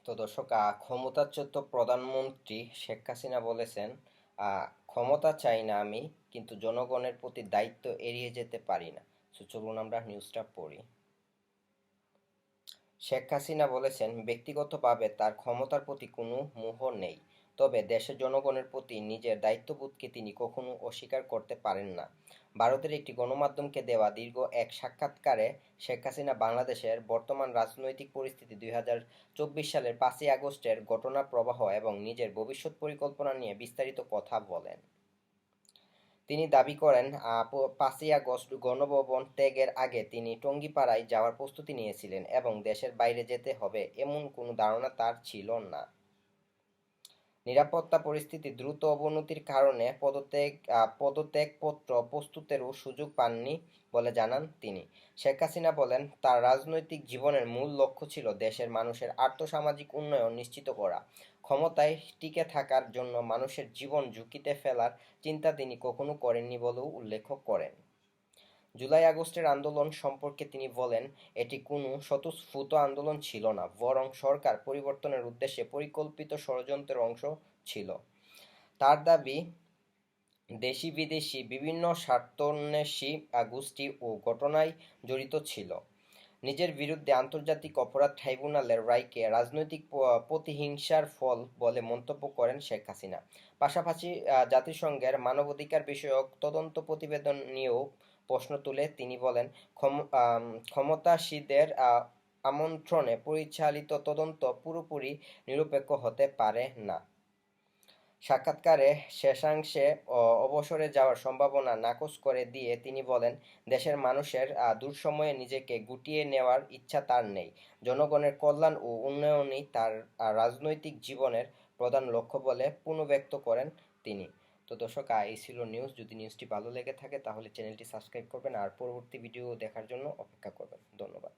তো দর্শক, ক্ষমতাচ্যুত প্রধানমন্ত্রী শেখ হাসিনা বলেছেন, ক্ষমতা চাই না আমি, কিন্তু জনগণের প্রতি দায়িত্ব এড়িয়ে যেতে পারি না। চলুন আমরা নিউজটা পড়ি। শেখ হাসিনা বলেছেন, ব্যক্তিগতভাবে তার ক্ষমতার প্রতি কোনো মোহ নেই, তবে দেশের জনগণের প্রতি নিজের দায়িত্ববোধকে তিনি কখনো অস্বীকার করতে পারেন না। ভারতের একটি গণমাধ্যমকে দেওয়া দীর্ঘ এক সাক্ষাৎকারে শেখ হাসিনা বাংলাদেশের বর্তমান রাজনৈতিক পরিস্থিতি, 2024 সালের 5ই আগস্টের ঘটনাপ্রবাহ এবং নিজের ভবিষ্যৎ পরিকল্পনা নিয়ে বিস্তারিত কথা বলেন। তিনি দাবি করেন, 5ই আগস্ট গণভবন ত্যাগের আগে তিনি টঙ্গিপাড়ায় যাওয়ার প্রস্তুতি নিয়েছিলেন এবং দেশের বাইরে যেতে হবে এমন কোনো ধারণা তার ছিল না। নিরাপত্তা পরিস্থিতির দ্রুত অবনতির কারণে পদত্যাগপত্র প্রস্তুতেরও সুযোগ পাননি বলে জানান তিনি। শেখ হাসিনা বলেন, তার রাজনৈতিক জীবনের মূল লক্ষ্য ছিল দেশের মানুষের আর্থসামাজিক উন্নয়ন নিশ্চিত করা। ক্ষমতায় টিকে থাকার জন্য মানুষের জীবন ঝুঁকিতে ফেলার চিন্তা তিনি কখনো করেননি বলেও উল্লেখ করেন। জুলাই আগস্টের আন্দোলন সম্পর্কে তিনি বলেন, এটি কোনো স্বতঃস্ফূর্ত আন্দোলন ছিল না, বরং সরকার পরিবর্তনের উদ্দেশ্যে পরিকল্পিত ষড়যন্ত্রের অংশ ছিল। তার দাবি, দেশি বিদেশি বিভিন্ন স্বার্থান্বেষী গোষ্ঠী ও ঘটনায় জড়িত ছিল। নিজের বিরুদ্ধে আন্তর্জাতিক অপরাধ ট্রাইব্যুনালের রায়কে রাজনৈতিক প্রতিহিংসার ফল বলে মন্তব্য করেন শেখ হাসিনা। পাশাপাশি জাতিসংঘের মানবাধিকার বিষয়ক তদন্ত প্রতিবেদন নিয়েও প্রশ্ন তুলে তিনি বলেন, ক্ষমতাসীনদের আমন্ত্রণে পরিচালিত তদন্ত পুরোপুরি নিরপেক্ষ হতে পারে না। সাক্ষাৎকারে শেষাংশে অবসরে যাওয়ার সম্ভাবনা নাকচ করে দিয়ে তিনি বলেন, দেশের মানুষের দুঃসময়ে নিজেকে গুটিয়ে নেওয়ার ইচ্ছা তার নেই। জনগণের কল্যাণ ও উন্নয়নই তার রাজনৈতিক জীবনের প্রধান লক্ষ্য বলে পুনর্ব্যক্ত করেন তিনি। তো দর্শক, এই ছিল নিউজ। যদি নিউজটি ভালো লেগে থাকে তাহলে চ্যানেলটি সাবস্ক্রাইব করবেন আর পরবর্তী ভিডিও দেখার জন্য অপেক্ষা করবেন। ধন্যবাদ।